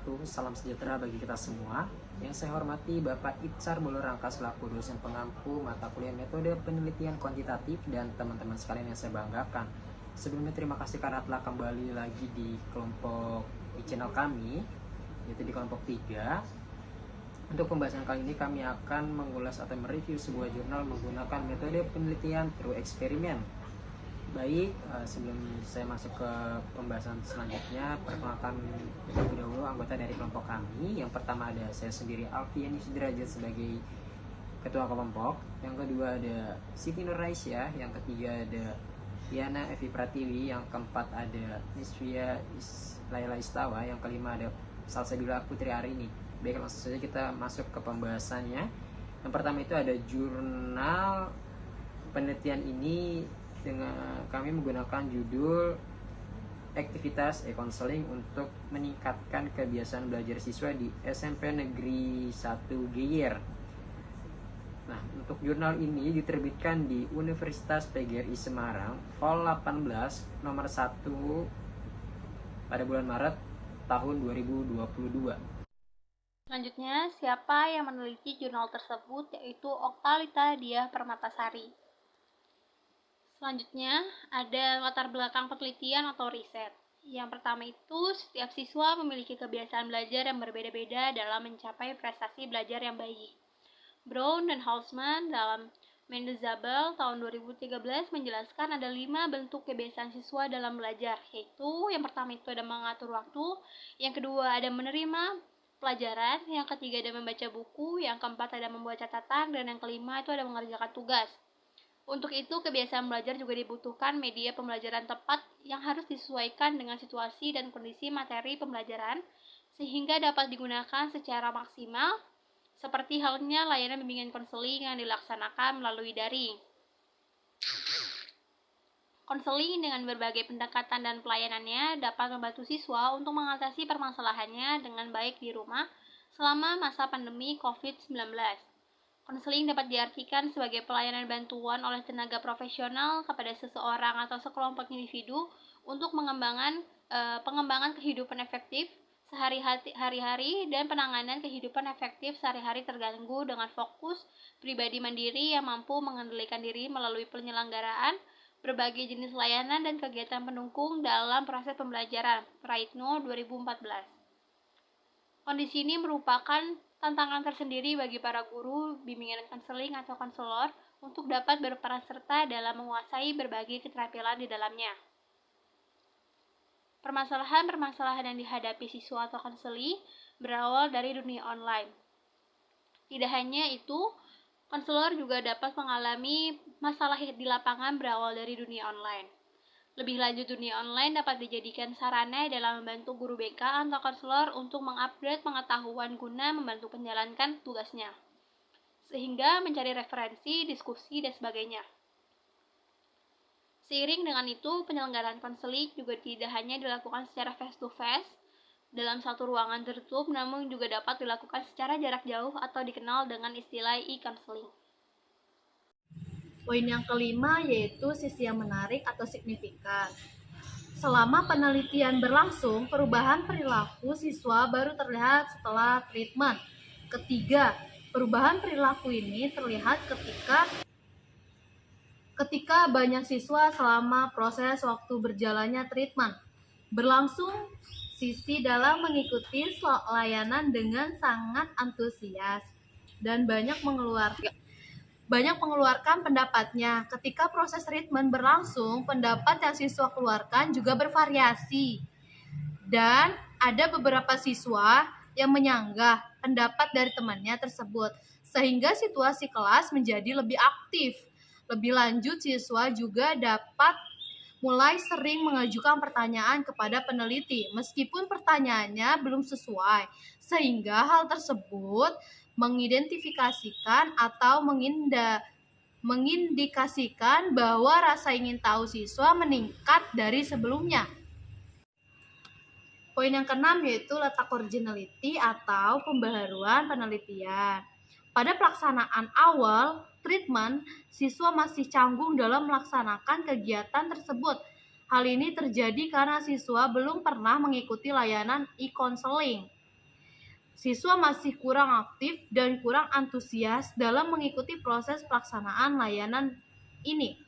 wabarakatuh. Salam sejahtera bagi kita semua. Yang saya hormati Bapak Itzar Bulurangka selaku dosen pengampu mata kuliah metode penelitian kuantitatif dan teman-teman sekalian yang saya banggakan. Sebelumnya terima kasih karena telah kembali lagi di channel kami, yaitu di kelompok 3. Untuk pembahasan kali ini kami akan mengulas atau mereview sebuah jurnal menggunakan metode penelitian through eksperimen. Baik, sebelum saya masuk ke pembahasan selanjutnya, perkenalkan terlebih dahulu anggota dari kelompok kami. Yang pertama ada saya sendiri, Alfiani Sudrajat, sebagai ketua kelompok. Yang kedua ada Siti Nur Raisya. Yang ketiga ada Yana Evi Pratiwi. Yang keempat ada Nisvia Laila Istawa. Yang kelima ada Salsabila Putri Arini. Baik, langsung saja kita masuk ke pembahasannya. Yang pertama itu ada jurnal penelitian ini dengan kami menggunakan judul aktivitas e-counseling untuk meningkatkan kebiasaan belajar siswa di SMP Negeri 1 Geyer. Nah, untuk jurnal ini diterbitkan di Universitas PGRI Semarang, Vol 18 nomor 1 pada bulan Maret tahun 2022. Selanjutnya, siapa yang meneliti jurnal tersebut, yaitu Oktalita Diah Permatasari. Selanjutnya, ada latar belakang penelitian atau riset. Yang pertama itu, setiap siswa memiliki kebiasaan belajar yang berbeda-beda dalam mencapai prestasi belajar yang baik. Brown dan Hausman dalam Mendezabel tahun 2013 menjelaskan ada 5 bentuk kebiasaan siswa dalam belajar, yaitu yang pertama itu ada mengatur waktu, yang kedua ada menerima pelajaran, yang ketiga ada membaca buku, yang keempat ada membuat catatan, dan yang kelima itu ada mengerjakan tugas. Untuk itu, kebiasaan belajar juga dibutuhkan media pembelajaran tepat yang harus disesuaikan dengan situasi dan kondisi materi pembelajaran sehingga dapat digunakan secara maksimal, seperti halnya layanan bimbingan konseling yang dilaksanakan melalui daring. Konseling dengan berbagai pendekatan dan pelayanannya dapat membantu siswa untuk mengatasi permasalahannya dengan baik di rumah selama masa pandemi COVID-19. Konseling dapat diartikan sebagai pelayanan bantuan oleh tenaga profesional kepada seseorang atau sekelompok individu untuk pengembangan kehidupan efektif sehari-hari dan penanganan kehidupan efektif sehari-hari terganggu dengan fokus pribadi mandiri yang mampu mengendalikan diri melalui penyelenggaraan berbagai jenis layanan dan kegiatan pendukung dalam proses pembelajaran. Praitno 2014. Kondisi ini merupakan tantangan tersendiri bagi para guru, bimbingan konseling atau konselor untuk dapat berperan serta dalam menguasai berbagai keterampilan di dalamnya. Permasalahan-permasalahan yang dihadapi siswa atau konseli berawal dari dunia online. Tidak hanya itu, konselor juga dapat mengalami masalah di lapangan berawal dari dunia online. Lebih lanjut, dunia online dapat dijadikan sarana dalam membantu guru BK atau konselor untuk mengupgrade pengetahuan guna membantu menjalankan tugasnya, sehingga mencari referensi, diskusi, dan sebagainya. Seiring dengan itu, penyelenggaraan konseling juga tidak hanya dilakukan secara face-to-face dalam satu ruangan tertutup, namun juga dapat dilakukan secara jarak jauh atau dikenal dengan istilah e-counseling. Poin yang kelima yaitu sisi yang menarik atau signifikan. Selama penelitian berlangsung, perubahan perilaku siswa baru terlihat setelah treatment. Ketiga, perubahan perilaku ini terlihat ketika banyak siswa selama proses waktu berjalannya treatment berlangsung, sisi dalam mengikuti layanan dengan sangat antusias dan banyak mengeluarkan pendapatnya. Ketika proses treatment berlangsung, pendapat yang siswa keluarkan juga bervariasi. Dan ada beberapa siswa yang menyanggah pendapat dari temannya tersebut, sehingga situasi kelas menjadi lebih aktif. Lebih lanjut, siswa juga dapat mulai sering mengajukan pertanyaan kepada peneliti, meskipun pertanyaannya belum sesuai, sehingga hal tersebut mengidentifikasikan atau mengindikasikan bahwa rasa ingin tahu siswa meningkat dari sebelumnya. Poin yang keenam yaitu letak originality atau pembaharuan penelitian. Pada pelaksanaan awal treatment, siswa masih canggung dalam melaksanakan kegiatan tersebut. Hal ini terjadi karena siswa belum pernah mengikuti layanan e-counseling. siswa masih kurang aktif dan kurang antusias dalam mengikuti proses pelaksanaan layanan ini.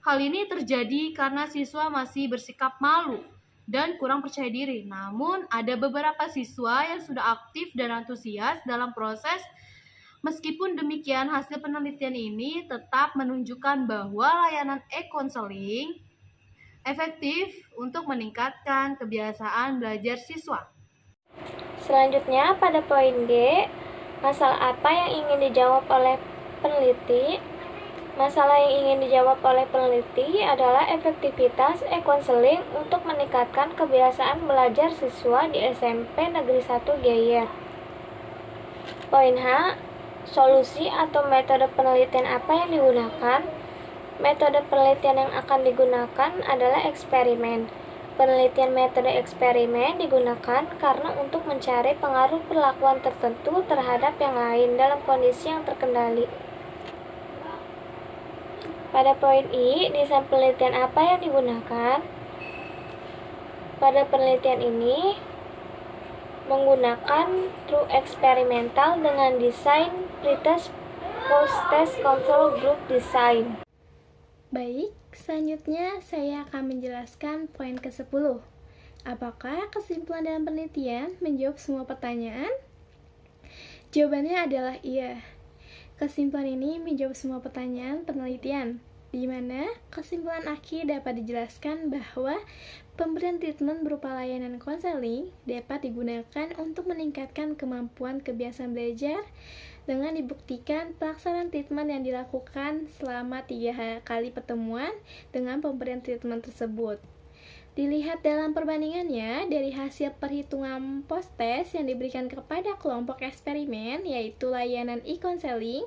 Hal ini terjadi karena siswa masih bersikap malu dan kurang percaya diri. Namun, ada beberapa siswa yang sudah aktif dan antusias dalam proses. Meskipun demikian, hasil penelitian ini tetap menunjukkan bahwa layanan e-counseling efektif untuk meningkatkan kebiasaan belajar siswa. Selanjutnya, pada poin G, masalah apa yang ingin dijawab oleh peneliti? Masalah yang ingin dijawab oleh peneliti adalah efektivitas e-counseling untuk meningkatkan kebiasaan belajar siswa di SMP Negeri 1 Geyer. Poin H, solusi atau metode penelitian apa yang digunakan? Metode penelitian yang akan digunakan adalah eksperimen. Penelitian metode eksperimen digunakan karena untuk mencari pengaruh perlakuan tertentu terhadap yang lain dalam kondisi yang terkendali. Pada poin I, desain penelitian apa yang digunakan? Pada penelitian ini menggunakan true eksperimental dengan desain pretest post-test control group design. Baik, selanjutnya saya akan menjelaskan poin ke-10. Apakah kesimpulan dalam penelitian menjawab semua pertanyaan? Jawabannya adalah iya. Kesimpulan ini menjawab semua pertanyaan penelitian, di mana kesimpulan akhir dapat dijelaskan bahwa pemberian treatment berupa layanan konseling dapat digunakan untuk meningkatkan kemampuan kebiasaan belajar dengan dibuktikan pelaksanaan treatment yang dilakukan selama 3 kali pertemuan dengan pemberian treatment tersebut. Dilihat dalam perbandingannya dari hasil perhitungan post-test yang diberikan kepada kelompok eksperimen, yaitu layanan e-counseling,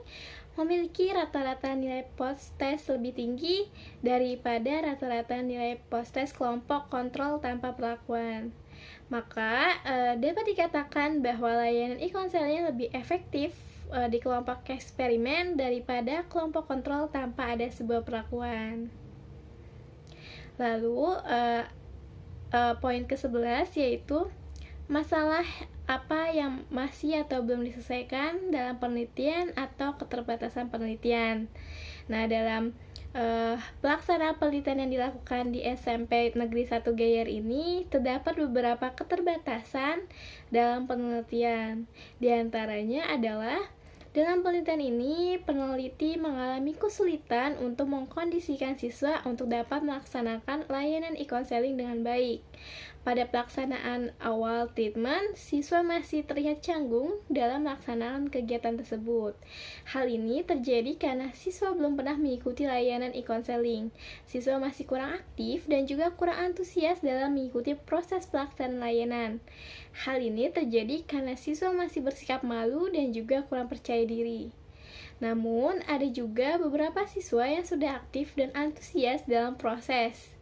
memiliki rata-rata nilai post-test lebih tinggi daripada rata-rata nilai post-test kelompok kontrol tanpa perlakuan. Maka, dapat dikatakan bahwa layanan e-counseling lebih efektif di kelompok eksperimen daripada kelompok kontrol tanpa ada sebuah perlakuan. Lalu, poin ke-11 yaitu masalah apa yang masih atau belum diselesaikan dalam penelitian atau keterbatasan penelitian. Nah, dalam pelaksanaan penelitian yang dilakukan di SMP Negeri 1 Geyer ini terdapat beberapa keterbatasan dalam penelitian. Di antaranya adalah dalam penelitian ini, peneliti mengalami kesulitan untuk mengkondisikan siswa untuk dapat melaksanakan layanan e-counseling dengan baik. Pada pelaksanaan awal treatment, siswa masih terlihat canggung dalam melaksanakan kegiatan tersebut. Hal ini terjadi karena siswa belum pernah mengikuti layanan e-counseling. Siswa masih kurang aktif dan juga kurang antusias dalam mengikuti proses pelaksanaan layanan. Hal ini terjadi karena siswa masih bersikap malu dan juga kurang percaya diri. Namun, ada juga beberapa siswa yang sudah aktif dan antusias dalam proses.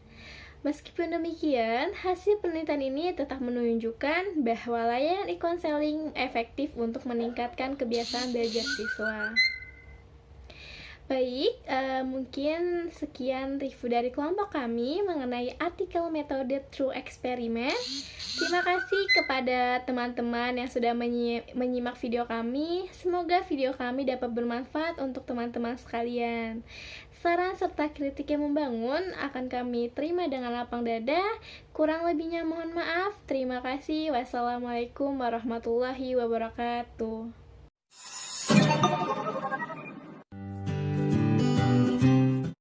Meskipun demikian, hasil penelitian ini tetap menunjukkan bahwa layanan e-counseling efektif untuk meningkatkan kebiasaan belajar siswa. Baik, mungkin sekian review dari kelompok kami mengenai artikel metode True Experiment. Terima kasih kepada teman-teman yang sudah menyimak video kami. Semoga video kami dapat bermanfaat untuk teman-teman sekalian. Saran serta kritik yang membangun akan kami terima dengan lapang dada. Kurang lebihnya mohon maaf. Terima kasih. Wassalamualaikum warahmatullahi wabarakatuh.